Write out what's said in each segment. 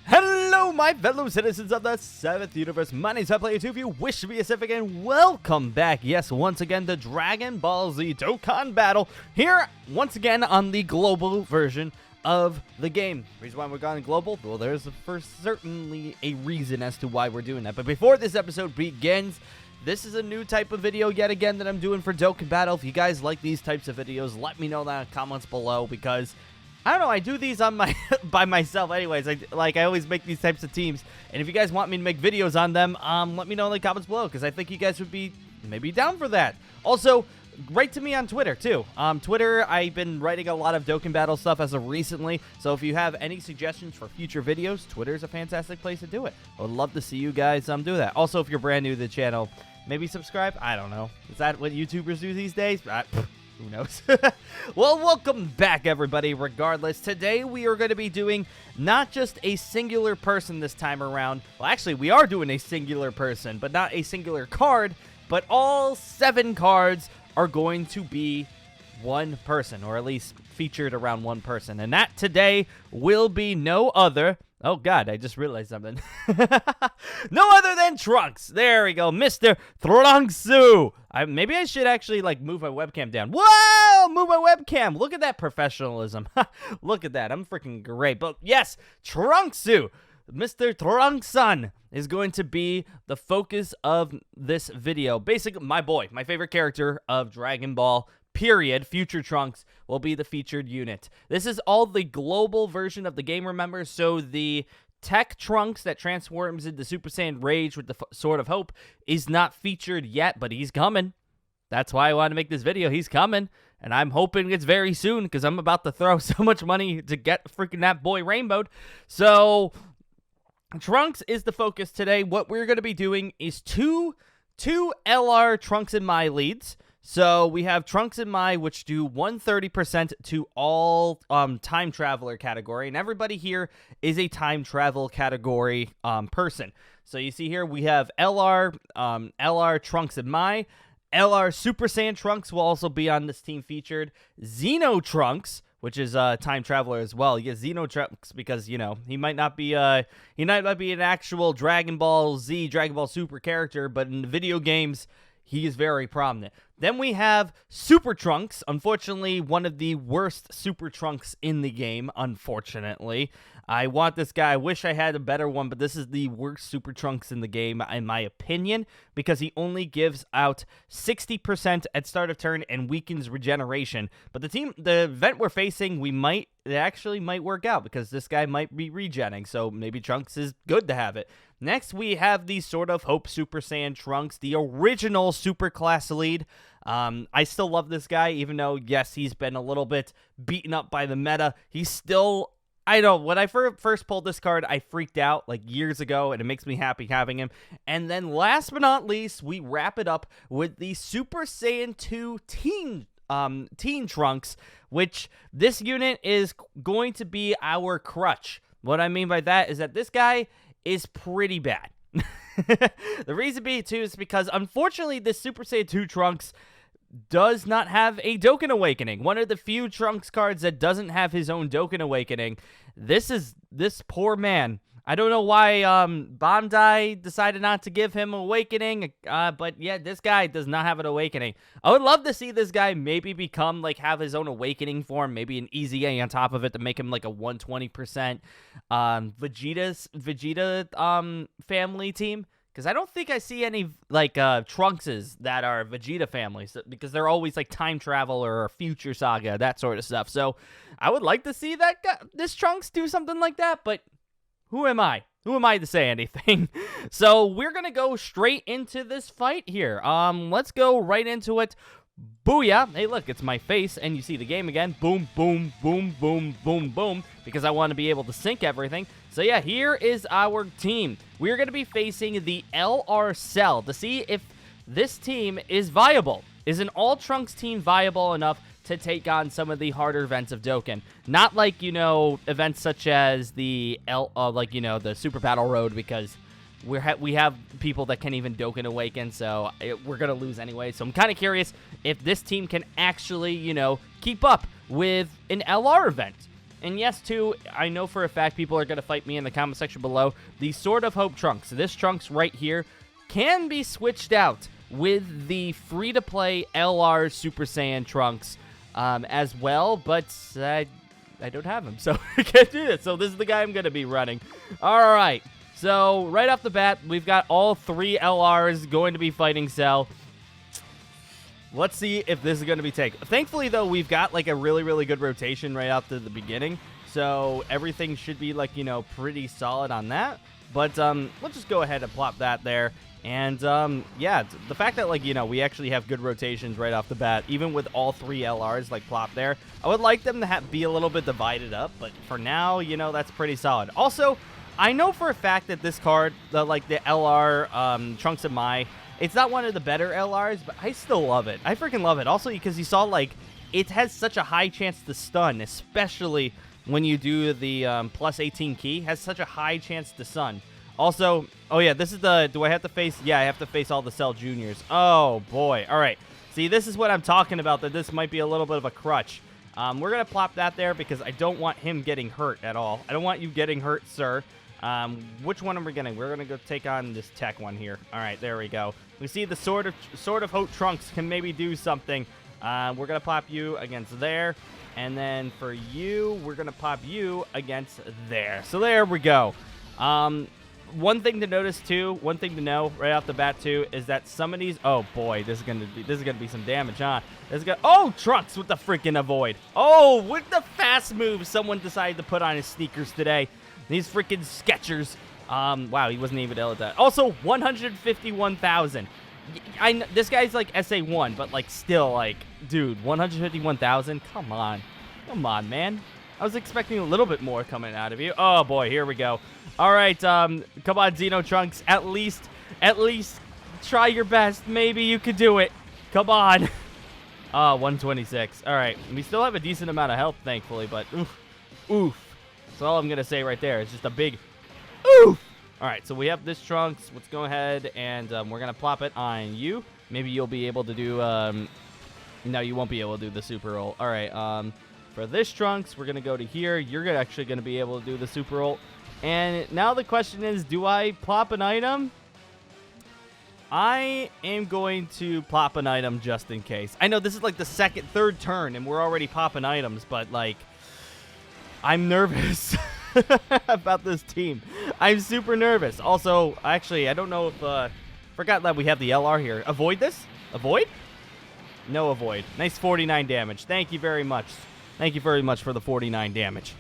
Hello, my fellow citizens of the 7th universe. My name is Player2 if you wish to be a Civic, and welcome back, yes, once again, to Dragon Ball Z Dokkan Battle, here, once again, on the global version of the game. Reason why we're going global? Well, there's certainly a reason as to why we're doing that. But before this episode begins, this is a new type of video yet again that I'm doing for Dokkan Battle. If you guys like these types of videos, let me know that in the comments below, because I don't know, I do these on my by myself anyways. I always make these types of teams, and if you guys want me to make videos on them, let me know in the comments below, because I think you guys would be maybe down for that. Also, write to me on Twitter too. Twitter, I've been writing a lot of Dokkan Battle stuff as of recently, so if you have any suggestions for future videos, Twitter is a fantastic place to do it. I would love to see you guys do that. Also, if you're brand new to the channel, maybe subscribe. I don't know. Is that what YouTubers do these days? Who knows? Well, welcome back, everybody. Regardless, today we are going to be doing not just a singular person this time around. Well, actually, we are doing a singular person, but not a singular card, but all 7 cards are going to be one person, or at least featured around one person. And that today will be no other... Oh, God, I just realized something. No other than Trunks. There we go, Mr. Trunksu. Maybe I should actually, move my webcam down. Whoa, move my webcam. Look at that professionalism. Look at that. I'm freaking great. But, yes, Trunksu, Mr. Trunksun, is going to be the focus of this video. Basically, my boy, my favorite character of Dragon Ball, period, Future Trunks, will be the featured unit. This is all the global version of the game, remember? So the tech Trunks that transforms into Super Saiyan Rage with the Sword of Hope is not featured yet, but he's coming. That's why I want to make this video. He's coming, and I'm hoping it's very soon, because I'm about to throw so much money to get freaking that boy rainbowed. So Trunks is the focus today. What we're going to be doing is two LR Trunks and Mai leads. So we have Trunks and Mai, which do 130% to all time traveler category, and everybody here is a time travel category person. So you see here we have LR Trunks and Mai. LR Super Saiyan Trunks will also be on this team featured. Xeno Trunks, which is a time traveler as well. You get Xeno Trunks because, you know, he might not be an actual Dragon Ball Z, Dragon Ball Super character, but in the video games, he is very prominent. Then we have Super Trunks, unfortunately one of the worst Super Trunks in the game, unfortunately. I want this guy, I wish I had a better one, but this is the worst Super Trunks in the game, in my opinion, because he only gives out 60% at start of turn and weakens regeneration. But the event we're facing, it actually might work out, because this guy might be regenning, so maybe Trunks is good to have it. Next, we have the Sword of Hope Super Saiyan Trunks, the original Super Class lead. I still love this guy, even though, yes, he's been a little bit beaten up by the meta. He's still... I know, when I first pulled this card, I freaked out, years ago, and it makes me happy having him. And then, last but not least, we wrap it up with the Super Saiyan 2 Teen Trunks, which this unit is going to be our crutch. What I mean by that is that this guy is pretty bad. The reason being, too, is because, unfortunately, this Super Saiyan 2 Trunks does not have a Dokkan Awakening. One of the few Trunks cards that doesn't have his own Dokkan Awakening. This poor man. I don't know why Bandai decided not to give him Awakening, but yeah, this guy does not have an Awakening. I would love to see this guy maybe become, have his own Awakening form, maybe an Easy A on top of it to make him, a 120% Vegeta family team. Because I don't think I see any, Trunkses that are Vegeta families, because they're always, Time Travel or Future Saga, that sort of stuff. So, I would like to see this Trunks do something like that, but who am I? Who am I to say anything? So, we're going to go straight into this fight here. Let's go right into it. Booyah. Hey, look, it's my face, and you see the game again. Boom, boom, boom, boom, boom, boom, because I want to be able to sync everything. So, yeah, here is our team. We're going to be facing the LR Cell to see if this team is viable. Is an all-Trunks team viable enough to take on some of the harder events of Dokkan? Not events such as the, the Super Battle Road, because we have people that can even Dokkan Awaken, so we're going to lose anyway. So I'm kind of curious if this team can actually, you know, keep up with an LR event. And yes, too, I know for a fact people are going to fight me in the comment section below. The Sword of Hope Trunks, this Trunks right here, can be switched out with the free-to-play LR Super Saiyan Trunks as well, but I don't have him, so I can't do this. So this is the guy I'm going to be running. All right, so right off the bat, we've got all 3 LRs going to be fighting Cell. Let's see if this is going to be taken. Thankfully, though, we've got, like, a really, really good rotation right after the beginning. So everything should be, like, you know, pretty solid on that. But let's just go ahead and plop that there. And, yeah, the fact that, like, you know, we actually have good rotations right off the bat, even with all 3 LRs, like, plop there. I would like them to be a little bit divided up. But for now, you know, that's pretty solid. Also, I know for a fact that this card, the LR Trunks of Mai, it's not one of the better LRs, but I still love it. I freaking love it. Also, because you saw, like, it has such a high chance to stun, especially when you do the plus 18 key. It has such a high chance to stun. Also, oh yeah, this is the, do I have to face, yeah, I have to face all the Cell Juniors. Oh, boy. All right. See, this is what I'm talking about, that this might be a little bit of a crutch. We're going to plop that there because I don't want him getting hurt at all. I don't want you getting hurt, sir. Which one are we getting? We're going to go take on this tech one here. All right, there we go. We see the Sword of Hope Trunks can maybe do something. We're going to pop you against there. And then for you, we're going to pop you against there. So there we go. One thing to notice, too, one thing to know right off the bat, too, is that some of these... Oh, boy, this is going to be some damage, huh? Oh, Trunks with the freaking avoid. Oh, with the fast move someone decided to put on his sneakers today. These freaking Skechers. Wow, he wasn't even able to that. Also, 151,000. This guy's like SA1, but like still like, dude, 151,000? Come on. Come on, man. I was expecting a little bit more coming out of you. Oh, boy, here we go. All right, come on, Xeno Trunks. At least try your best. Maybe you could do it. Come on. 126. All right, we still have a decent amount of health, thankfully, but oof. That's all I'm going to say right there. It's just a big oof. All right, so we have this Trunks. Let's go ahead and we're going to plop it on you. Maybe you'll be able to do... no, you won't be able to do the super ult. All right, for this Trunks, we're going to go to here. You're actually going to be able to do the super ult. And now the question is, do I plop an item? I am going to plop an item just in case. I know this is like the third turn, and we're already popping items, but like... I'm nervous about this team. I'm super nervous. Also, actually, I don't know if... forgot that we have the LR here. Avoid this? Avoid? No avoid. Nice 49 damage. Thank you very much. Thank you very much for the 49 damage.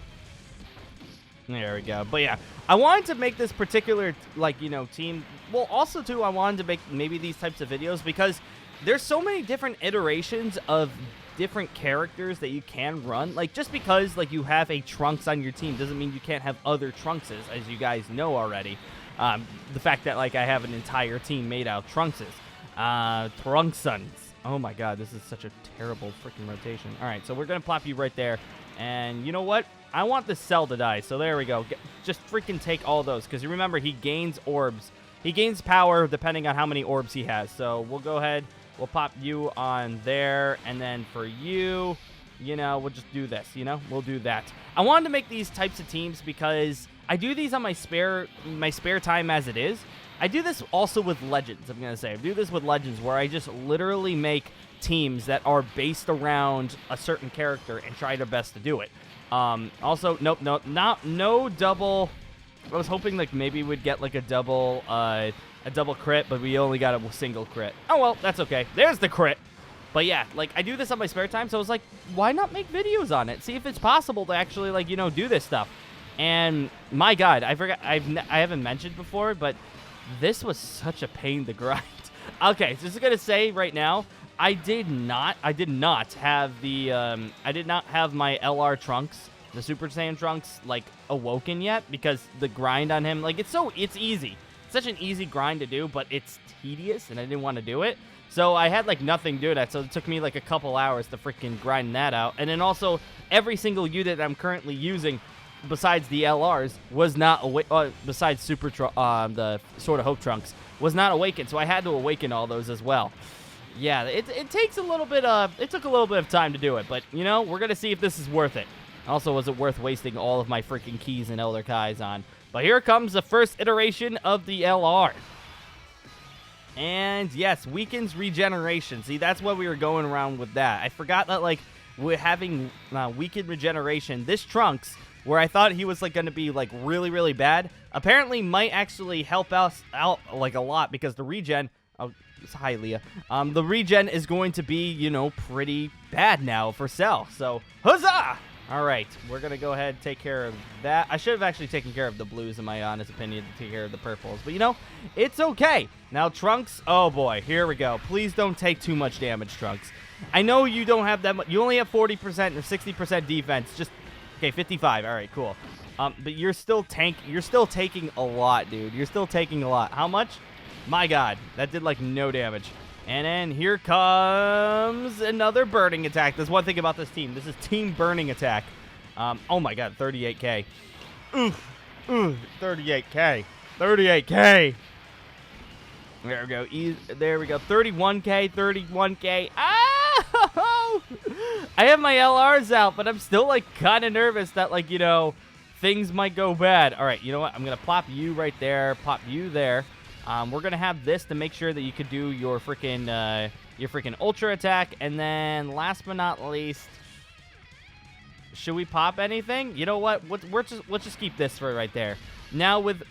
There we go. But yeah, I wanted to make this particular, like, you know, team... Well, also, too, I wanted to make maybe these types of videos because there's so many different iterations of different characters that you can run. Like, just because, like, you have a Trunks on your team doesn't mean you can't have other Trunkses, as you guys know already. The fact that, like, I have an entire team made out of Trunkses. Trunksons. Oh, my God. This is such a terrible freaking rotation. All right, so we're going to plop you right there. And you know what? I want the Cell to die, so there we go. Just freaking take all those, because you remember, he gains orbs. He gains power depending on how many orbs he has. So we'll go ahead. We'll pop you on there, and then for you, you know, we'll just do this, you know? We'll do that. I wanted to make these types of teams because I do these on my spare time as it is. I do this also with Legends, I'm going to say. I do this with Legends where I just literally make teams that are based around a certain character and try their best to do it. Also, no double... I was hoping, like, maybe we'd get, like, a double crit, but we only got a single crit. Oh, well, that's okay. There's the crit. But, yeah, like, I do this on my spare time, so I was like, why not make videos on it? See if it's possible to actually, like, you know, do this stuff. And, my God, I forgot, I haven't mentioned before, but this was such a pain to grind. Okay, so just going to say right now, I did not have my LR Trunks, the Super Saiyan Trunks, like, awoken yet, because the grind on him, like, it's easy. It's such an easy grind to do, but it's tedious, and I didn't want to do it. So I had, like, nothing to do that, so it took me, like, a couple hours to freaking grind that out. And then also, every single unit I'm currently using besides the LRs, was not besides the Sword of Hope Trunks, was not awakened. So I had to awaken all those as well. Yeah, it takes a little bit of, it took a little bit of time to do it, but, you know, we're going to see if this is worth it. Also, was it worth wasting all of my freaking keys and Elder Kais on? But here comes the first iteration of the LR. And, yes, weakens regeneration. See, that's what we were going around with that. I forgot that, like, we're having weakened regeneration. This Trunks, where I thought he was, like, going to be, like, really, really bad, apparently might actually help us out, like, a lot, because the regen... Oh, hi, Leah. The regen is going to be, you know, pretty bad now for Cell. So, huzzah! All right, we're going to go ahead and take care of that. I should have actually taken care of the blues, in my honest opinion, to take care of the purples. But, you know, it's okay. Now, Trunks, oh, boy, here we go. Please don't take too much damage, Trunks. I know you don't have that much. You only have 40% or 60% defense. Just, okay, 55. All right, cool. But you're still taking a lot, dude. You're still taking a lot. How much? My God, that did, like, no damage. And then here comes another burning attack. There's one thing about this team. This is team burning attack. Oh, my God, 38K. Oof. 38K. 38K. There we go. There we go. 31K, 31K. Ah! I have my LRs out, but I'm still, like, kind of nervous that, like, you know, things might go bad. All right, you know what? I'm going to plop you right there, pop you there. We're going to have this to make sure that you could do your freaking ultra attack. And then last but not least, should we pop anything? You know what? Let's just keep this for right there. Now with...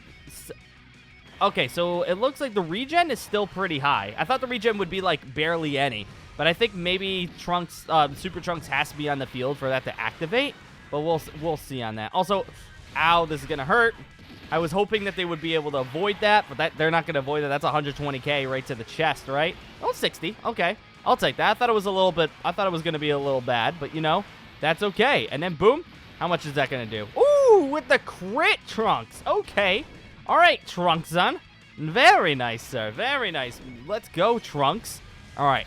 Okay, so it looks like the regen is still pretty high. I thought the regen would be like barely any. But I think maybe Trunks, Super Trunks has to be on the field for that to activate. But we'll see on that. Also, ow, this is going to hurt. I was hoping that they would be able to avoid that, but they're not going to avoid that. That's 120K right to the chest, right? Oh, 60. Okay. I'll take that. I thought it was going to be a little bad, but you know, that's okay. And then boom. How much is that going to do? Ooh, with the crit, Trunks. Okay. All right, Trunks-son. Very nice, sir. Very nice. Let's go, Trunks. All right.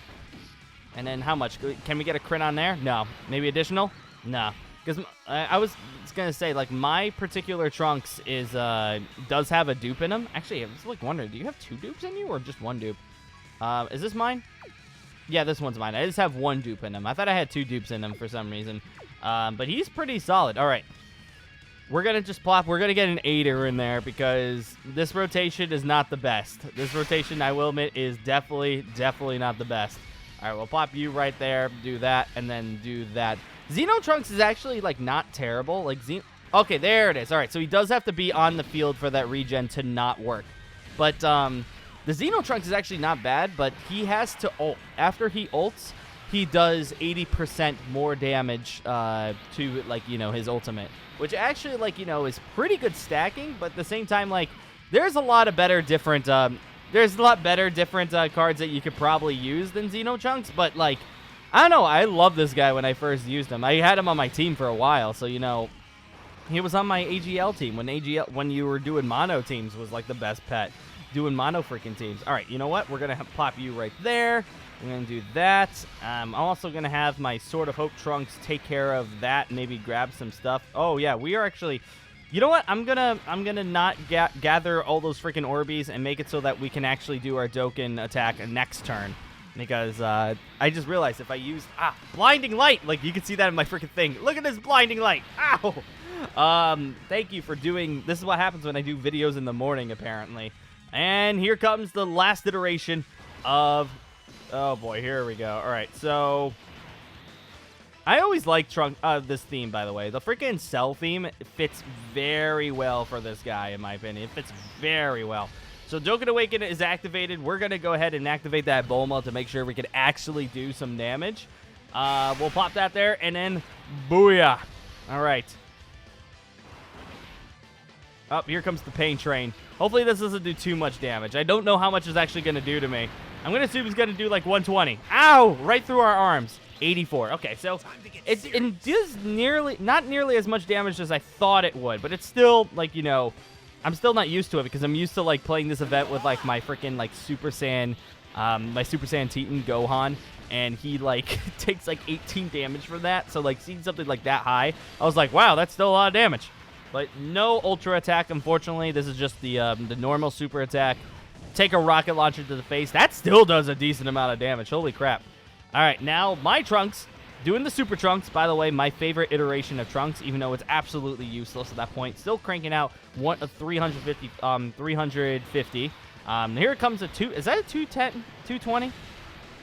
And then how much? Can we get a crit on there? No. Maybe additional? No. Because I was going to say, like, my particular Trunks is does have a dupe in him. Actually, I was, like, wondering, do you have 2 dupes in you or just 1 dupe? Is this mine? Yeah, this one's mine. I just have 1 dupe in him. I thought I had 2 dupes in him for some reason. But he's pretty solid. All right. We're going to just plop. We're going to get an 8er in there because this rotation is not the best. This rotation, I will admit, is definitely not the best. All right, we'll pop you right there, do that, and then do that. Xeno Trunks is actually, like, not terrible. Like, okay, there it is. All right, so he does have to be on the field for that regen to not work. But the Xeno Trunks is actually not bad, but he has to ult. After he ults, he does 80% more damage to, like, you know, his ultimate. Which actually, like, you know, is pretty good stacking, but at the same time, like, there's a lot of better different... There's a lot better different cards that you could probably use than Xeno Trunks, but, like, I don't know. I love this guy when I first used him. I had him on my team for a while, so, you know, he was on my AGL team when you were doing mono teams was, like, the best pet. Doing mono freaking teams. All right, you know what? We're going to plop you right there. I'm going to do that. I'm also going to have my Sword of Hope Trunks take care of that, maybe grab some stuff. Oh, yeah, we are actually... You know what? I'm gonna not gather all those freaking Orbeez and make it so that we can actually do our Dokkan attack next turn. Because I just realized if I use blinding light, like you can see that in my freaking thing. Look at this blinding light. Ow. Thank you for doing. This is what happens when I do videos in the morning, apparently. And here comes the last iteration of. Oh boy, here we go. All right, so. I always like this theme, by the way. The freaking Cell theme fits very well for this guy, in my opinion. It fits very well. So Dokkan Awaken is activated. We're going to go ahead and activate that Bulma to make sure we can actually do some damage. We'll pop that there, and then booyah. All right. Oh, here comes the Pain Train. Hopefully this doesn't do too much damage. I don't know how much it's actually going to do to me. I'm going to assume it's going to do like 120. Ow! Right through our arms. 84. Okay, so it does not nearly as much damage as I thought it would, but it's still, like, you know, I'm still not used to it because I'm used to, like, playing this event with, like, my freaking, like, Super Saiyan, my Super Saiyan Titan Gohan, and he, like, takes, like, 18 damage for that, so, like, seeing something like that high, I was like, wow, that's still a lot of damage. But no ultra attack, unfortunately. This is just the normal super attack. Take a rocket launcher to the face. That still does a decent amount of damage. Holy crap. All right, now my Trunks doing the super Trunks. By the way, my favorite iteration of Trunks, even though it's absolutely useless at that point. Still cranking out 350. Here comes a is that a 210, 220?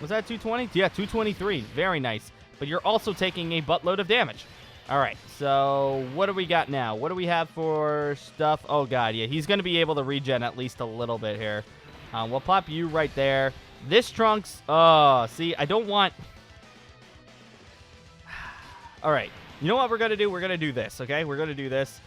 Was that 220? Yeah, 223. Very nice. But you're also taking a buttload of damage. All right, so what do we got now? What do we have for stuff? Oh, God, yeah, he's going to be able to regen at least a little bit here. We'll pop you right there. This Trunks, see, I don't want... All right, you know what we're going to do? We're going to do this, okay? We're going to do this.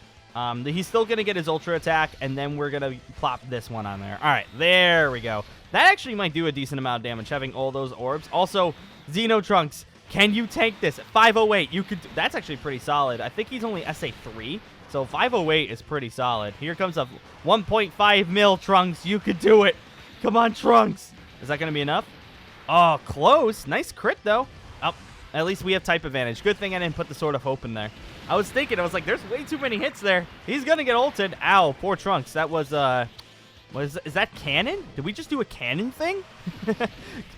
He's still going to get his ultra attack, and then we're going to plop this one on there. All right, there we go. That actually might do a decent amount of damage, having all those orbs. Also, Xeno Trunks, can you tank this? 508, you could. That's actually pretty solid. I think he's only SA3, so 508 is pretty solid. Here comes a 1.5 mil Trunks. You could do it. Come on, Trunks. Is that going to be enough? Oh, close. Nice crit, though. Oh, at least we have type advantage. Good thing I didn't put the Sword of Hope in there. I was thinking, I was like, there's way too many hits there. He's going to get ulted. Ow, poor Trunks. That was, is that cannon? Did we just do a cannon thing?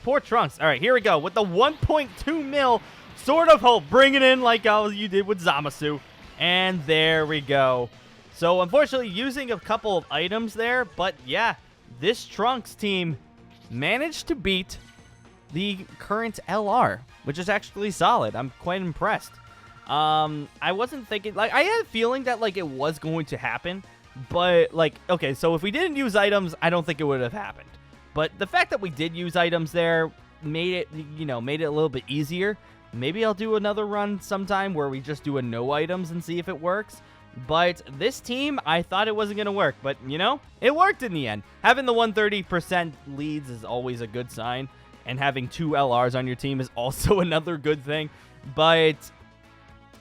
Poor Trunks. All right, here we go with the 1.2 mil Sword of Hope. Bring it in like how you did with Zamasu. And there we go. So, unfortunately, using a couple of items there. But, yeah, this Trunks team managed to beat the current LR, which is actually solid. I'm quite impressed. I wasn't thinking... Like, I had a feeling that, like, it was going to happen. But, like, okay, so if we didn't use items, I don't think it would have happened. But the fact that we did use items there made it, you know, made it a little bit easier. Maybe I'll do another run sometime where we just do a no items and see if it works. But this team, I thought it wasn't going to work. But, you know, it worked in the end. Having the 130% leads is always a good sign. And having 2 LRs on your team is also another good thing. But,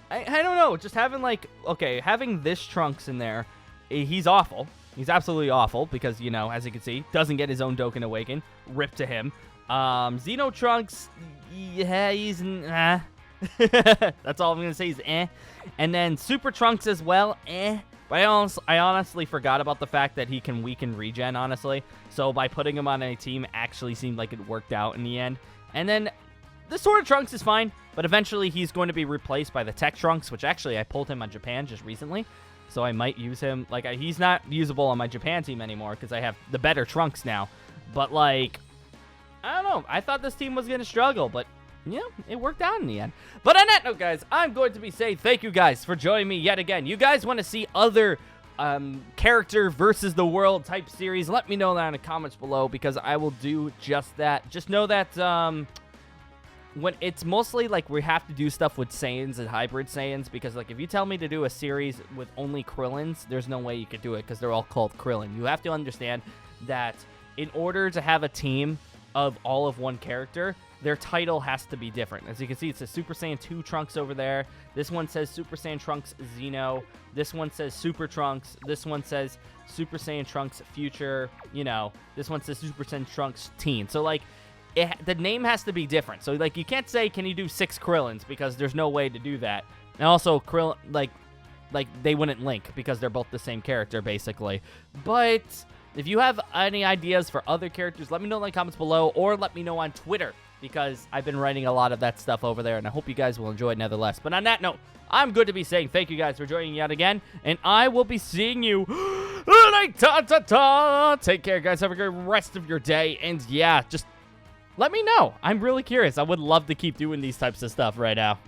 I don't know. Just having, like, okay, having this Trunks in there, he's awful. He's absolutely awful because, you know, as you can see, doesn't get his own Dokkan Awaken. Rip to him. Xeno Trunks, yeah, he's that's all I'm going to say is And then Super Trunks as well, But I honestly forgot about the fact that he can weaken regen, honestly. So by putting him on a team actually seemed like it worked out in the end. And then the Sword of Trunks is fine, but eventually he's going to be replaced by the Tech Trunks, which actually I pulled him on Japan just recently. So I might use him. Like, he's not usable on my Japan team anymore because I have the better Trunks now. But, like, I don't know. I thought this team was going to struggle, but, you know, it worked out in the end. But on that note, guys, I'm going to be saying thank you guys for joining me yet again. You guys want to see other character versus the world type series? Let me know that in the comments below because I will do just that. Just know that when it's mostly like we have to do stuff with Saiyans and hybrid Saiyans, because like if you tell me to do a series with only Krillins, there's no way you could do it because they're all called Krillin. You have to understand that in order to have a team of all of one character, their title has to be different. As you can see, it says Super Saiyan 2 Trunks over there. This one says Super Saiyan Trunks Xeno. This one says Super Trunks. This one says Super Saiyan Trunks Future. You know, this one says Super Saiyan Trunks Teen. So like, the name has to be different. So, like, you can't say, can you do 6 Krillins? Because there's no way to do that. And also, Krillin, like they wouldn't link because they're both the same character, basically. But if you have any ideas for other characters, let me know in the comments below, or let me know on Twitter, because I've been writing a lot of that stuff over there, and I hope you guys will enjoy it nevertheless. But on that note, I'm good to be saying thank you guys for joining yet again, and I will be seeing you later. Take care, guys. Have a great rest of your day, and yeah, just let me know. I'm really curious. I would love to keep doing these types of stuff right now.